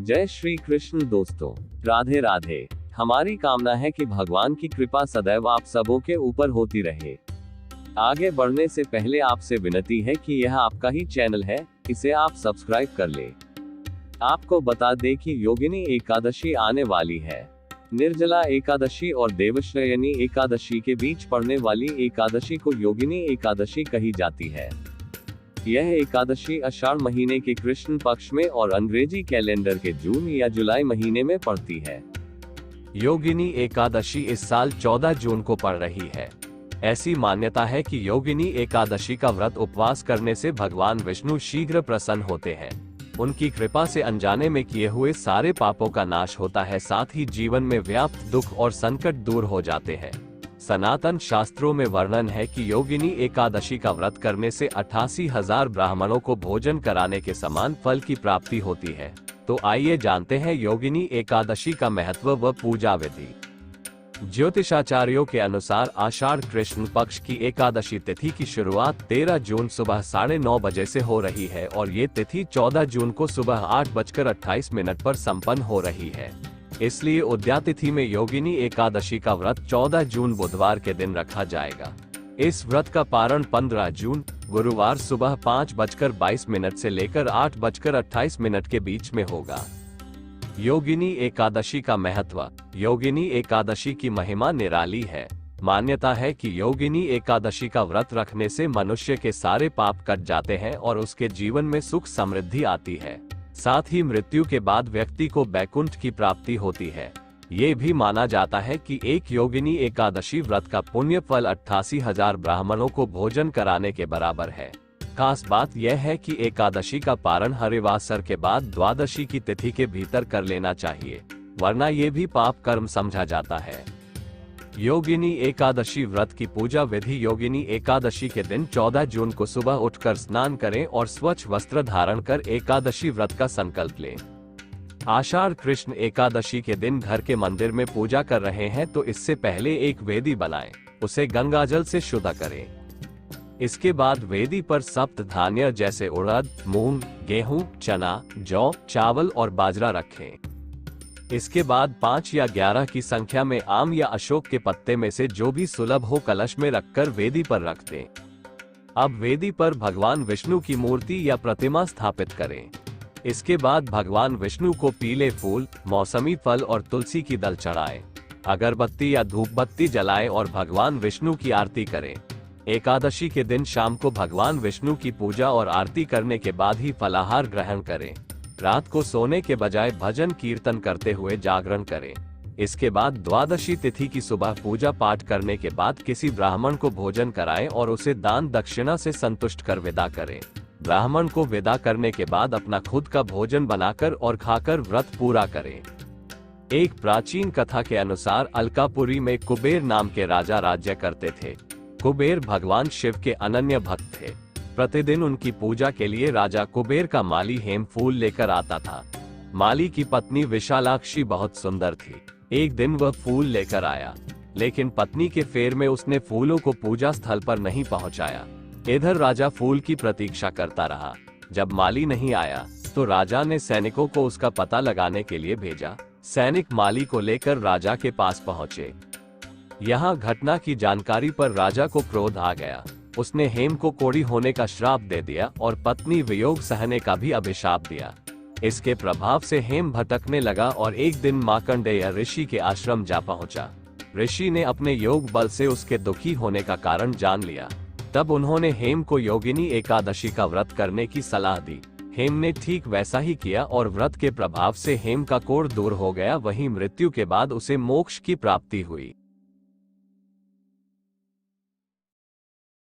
जय श्री कृष्ण दोस्तों, राधे राधे। हमारी कामना है कि भगवान की कृपा सदैव आप सबों के ऊपर होती रहे। आगे बढ़ने से पहले आपसे विनती है कि यह आपका ही चैनल है, इसे आप सब्सक्राइब कर ले। आपको बता दें कि योगिनी एकादशी आने वाली है। निर्जला एकादशी और देवशयनी एकादशी के बीच पड़ने वाली एकादशी को योगिनी एकादशी कही जाती है। यह एकादशी आषाढ़ महीने के कृष्ण पक्ष में और अंग्रेजी कैलेंडर के जून या जुलाई महीने में पड़ती है। योगिनी एकादशी इस साल 14 जून को पड़ रही है। ऐसी मान्यता है कि योगिनी एकादशी का व्रत उपवास करने से भगवान विष्णु शीघ्र प्रसन्न होते हैं। उनकी कृपा से अनजाने में किए हुए सारे पापों का नाश होता है, साथ ही जीवन में व्याप्त दुख और संकट दूर हो जाते हैं। सनातन शास्त्रों में वर्णन है कि योगिनी एकादशी का व्रत करने से 88,000 ब्राह्मणों को भोजन कराने के समान फल की प्राप्ति होती है। तो आइए जानते हैं योगिनी एकादशी का महत्व व पूजा विधि। ज्योतिषाचार्यों के अनुसार आषाढ़ कृष्ण पक्ष की एकादशी तिथि की शुरुआत 13 जून सुबह 9:30 बजे से हो रही है और ये तिथि 14 जून को सुबह 8:28 पर संपन्न हो रही है। इसलिए उद्या तिथि में योगिनी एकादशी का व्रत 14 जून बुधवार के दिन रखा जाएगा। इस व्रत का पारण 15 जून गुरुवार सुबह 5:22 से लेकर 8:28 के बीच में होगा। योगिनी एकादशी का महत्व। योगिनी एकादशी की महिमा निराली है। मान्यता है कि योगिनी एकादशी का व्रत रखने से मनुष्य के सारे पाप कट जाते हैं और उसके जीवन में सुख समृद्धि आती है। साथ ही मृत्यु के बाद व्यक्ति को वैकुंठ की प्राप्ति होती है। ये भी माना जाता है कि एक योगिनी एकादशी व्रत का पुण्य फल 88,000 ब्राह्मणों को भोजन कराने के बराबर है। खास बात यह है कि एकादशी का पारण हरिवासर के बाद द्वादशी की तिथि के भीतर कर लेना चाहिए, वरना ये भी पाप कर्म समझा जाता है। योगिनी एकादशी व्रत की पूजा विधि। योगिनी एकादशी के दिन 14 जून को सुबह उठकर स्नान करें और स्वच्छ वस्त्र धारण कर एकादशी व्रत का संकल्प लें। आषाढ़ कृष्ण एकादशी के दिन घर के मंदिर में पूजा कर रहे हैं तो इससे पहले एक वेदी बनाएं, उसे गंगाजल से शुद्ध करें। इसके बाद वेदी पर सप्त धान्य जैसे उड़द, मूंग, गेहूं, चना, जौ, चावल और बाजरा रखें। इसके बाद 5 या 11 की संख्या में आम या अशोक के पत्ते में से जो भी सुलभ हो कलश में रखकर वेदी पर रख दें। अब वेदी पर भगवान विष्णु की मूर्ति या प्रतिमा स्थापित करें। इसके बाद भगवान विष्णु को पीले फूल, मौसमी फल और तुलसी की दल चढ़ाएं। अगरबत्ती या धूप बत्ती जलाएं और भगवान विष्णु की आरती करें। एकादशी के दिन शाम को भगवान विष्णु की पूजा और आरती करने के बाद ही फलाहार ग्रहण करें। रात को सोने के बजाय भजन कीर्तन करते हुए जागरण करें। इसके बाद द्वादशी तिथि की सुबह पूजा पाठ करने के बाद किसी ब्राह्मण को भोजन कराएं और उसे दान दक्षिणा से संतुष्ट कर विदा करें। ब्राह्मण को विदा करने के बाद अपना खुद का भोजन बनाकर और खाकर व्रत पूरा करें। एक प्राचीन कथा के अनुसार अलकापुरी में कुबेर नाम के राजा राज्य करते थे। कुबेर भगवान शिव के अनन्य भक्त थे। प्रतिदिन उनकी पूजा के लिए राजा कुबेर का माली हेम फूल लेकर आता था। माली की पत्नी विशालाक्षी बहुत सुंदर थी। एक दिन वह फूल लेकर आया, लेकिन पत्नी के फेर में उसने फूलों को पूजा स्थल पर नहीं पहुंचाया। इधर राजा फूल की प्रतीक्षा करता रहा। जब माली नहीं आया तो राजा ने सैनिकों को उसका पता लगाने के लिए भेजा। सैनिक माली को लेकर राजा के पास पहुंचे। यहाँ घटना की जानकारी पर राजा को क्रोध आ गया। उसने हेम को कोढ़ी होने का श्राप दे दिया और पत्नी वियोग सहने का भी अभिशाप दिया। इसके प्रभाव से हेम भटकने लगा और एक दिन मार्कंडेय ऋषि के आश्रम जा पहुंचा। ऋषि ने अपने योग बल से उसके दुखी होने का कारण जान लिया। तब उन्होंने हेम को योगिनी एकादशी का व्रत करने की सलाह दी। हेम ने ठीक वैसा ही किया और व्रत के प्रभाव से हेम का कोढ़ दूर हो गया। वहीं मृत्यु के बाद उसे मोक्ष की प्राप्ति हुई।